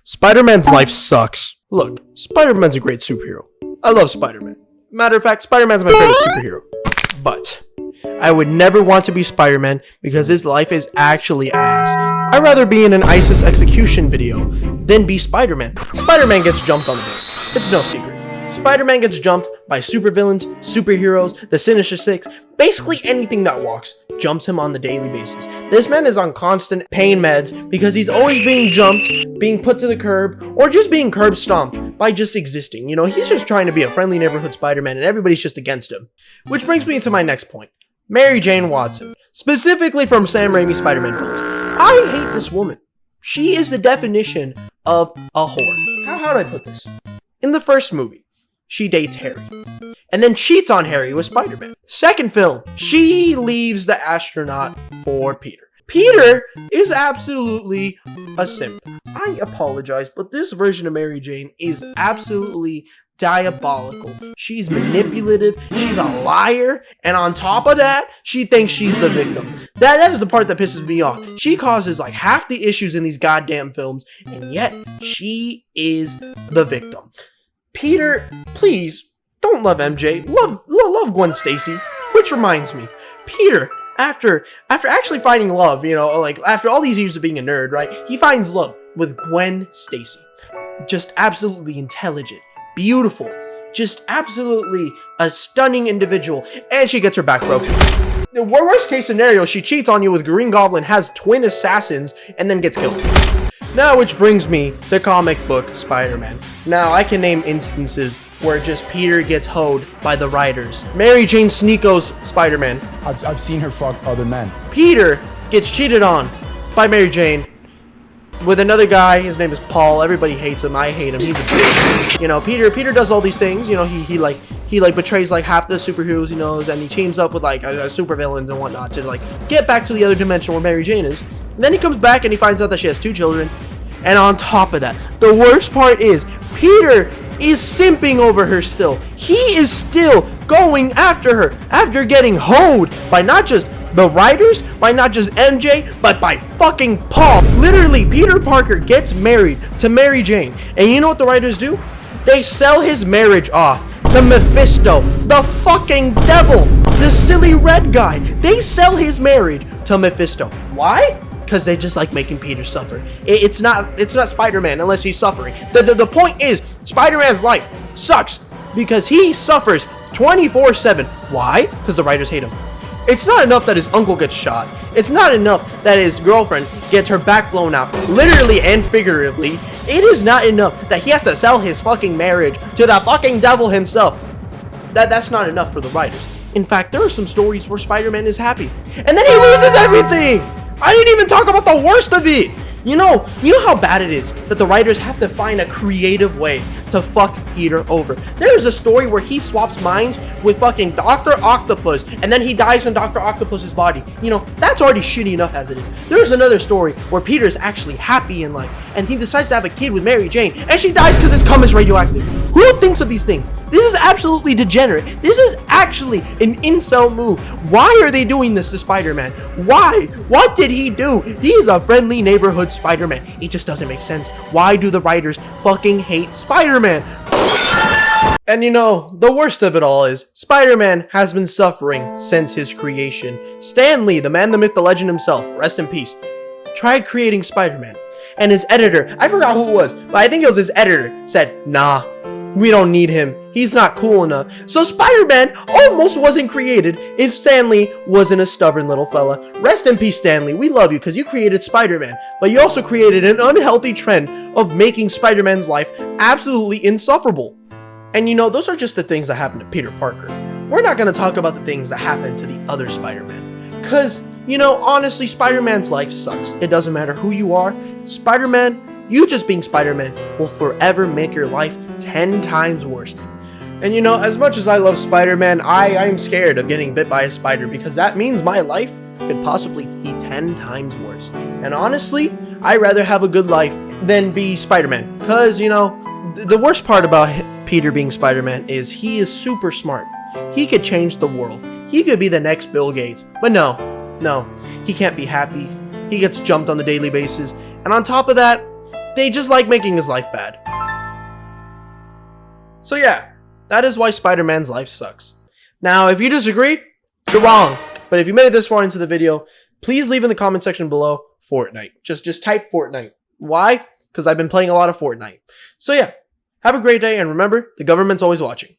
Spider-Man's life sucks. Look, Spider-Man's a great superhero. I love Spider-Man. Matter of fact, Spider-Man's my favorite superhero. But I would never want to be Spider-Man because his life is actually ass. I'd rather be in an ISIS execution video than be Spider-Man. Spider-Man gets jumped on the day. It's no secret. Spider-Man gets jumped by supervillains, superheroes, the Sinister Six, basically anything that walks jumps him on the daily basis. This man is on constant pain meds because he's always being jumped, being put to the curb, or just being curb stomped by just existing. You know, he's just trying to be a friendly neighborhood Spider-Man and everybody's just against him. Which brings me to my next point. Mary Jane Watson, specifically from Sam Raimi's Spider-Man films. I hate this woman. She is the definition of a whore. How do I put this? In the first movie, she dates Harry, and then cheats on Harry with Spider-Man. Second film, she leaves the astronaut for Peter. Peter is absolutely a simp. I apologize, but this version of Mary Jane is absolutely diabolical. She's manipulative, she's a liar, and on top of that, she thinks she's the victim. That is the part that pisses me off. She causes like half the issues in these goddamn films, and yet she is the victim. Peter, please, don't love MJ. Love Gwen Stacy. Which reminds me, Peter, after actually finding love, you know, like after all these years of being a nerd, right? He finds love with Gwen Stacy. Just absolutely intelligent, beautiful, just absolutely a stunning individual, and she gets her back broken. The worst case scenario, she cheats on you with Green Goblin, has twin assassins, and then gets killed. Now, which brings me to comic book Spider-Man. Now, I can name instances where just Peter gets hoed by the writers. Mary Jane Sneako's Spider-Man. I've seen her fuck other men. Peter gets cheated on by Mary Jane with another guy. His name is Paul. Everybody hates him. I hate him. He's a bitch. You know, Peter does all these things. You know, he betrays like half the superheroes he knows, and he teams up with like supervillains and whatnot to like get back to the other dimension where Mary Jane is. And then he comes back and he finds out that she has 2 children. And on top of that, the worst part is Peter is simping over her still. He is still going after her after getting hoed by not just the writers, by not just MJ, but by fucking Paul. Literally, Peter Parker gets married to Mary Jane. And you know what the writers do? They sell his marriage off to Mephisto, the fucking devil, the silly red guy. They sell his marriage to Mephisto. Why? Because they just like making Peter suffer. It's not Spider-Man unless he's suffering. The point is, Spider-Man's life sucks because he suffers 24/7. Why? Because the writers hate him. It's not enough that his uncle gets shot. It's not enough that his girlfriend gets her back blown out, literally and figuratively. It is not enough that he has to sell his fucking marriage to the fucking devil himself. That's not enough for the writers. In fact, there are some stories where Spider-Man is happy, and then he loses everything. I didn't even talk about the worst of it. You know how bad it is that the writers have to find a creative way to fuck Peter over. There is a story where he swaps minds with fucking Dr. Octopus, and then he dies in Dr. Octopus's body. You know, that's already shitty enough as it is. There's another story where Peter's actually happy in life, and he decides to have a kid with Mary Jane, and she dies because his cum is radioactive. Who thinks of these things? This is absolutely degenerate. This is actually an incel move. Why are they doing this to Spider-Man? Why? What did he do? He's a friendly neighborhood Spider-Man. It just doesn't make sense. Why do the writers fucking hate Spider-Man? And you know, the worst of it all is, Spider-Man has been suffering since his creation. Stan Lee, the man, the myth, the legend himself, rest in peace, tried creating Spider-Man. And his editor, I forgot who it was, but I think it was his editor, said, nah, we don't need him. He's not cool enough. So Spider-Man almost wasn't created if Stan Lee wasn't a stubborn little fella. Rest in peace, Stan Lee. We love you because you created Spider-Man. But you also created an unhealthy trend of making Spider-Man's life absolutely insufferable. And you know, those are just the things that happen to Peter Parker. We're not going to talk about the things that happen to the other Spider-Man. Because, you know, honestly, Spider-Man's life sucks. It doesn't matter who you are. Spider-Man, you just being Spider-Man will forever make your life 10 times worse. And you know, as much as I love Spider-Man, I'm scared of getting bit by a spider because that means my life could possibly be 10 times worse. And honestly, I'd rather have a good life than be Spider-Man. Because, you know, the worst part about Peter being Spider-Man is he is super smart. He could change the world. He could be the next Bill Gates. But no, he can't be happy. He gets jumped on the daily basis. And on top of that, they just like making his life bad. So yeah, that is why Spider-Man's life sucks. Now, if you disagree, you're wrong. But if you made it this far into the video, please leave in the comment section below Fortnite. Just type Fortnite. Why? Because I've been playing a lot of Fortnite. So yeah, have a great day, and remember, the government's always watching.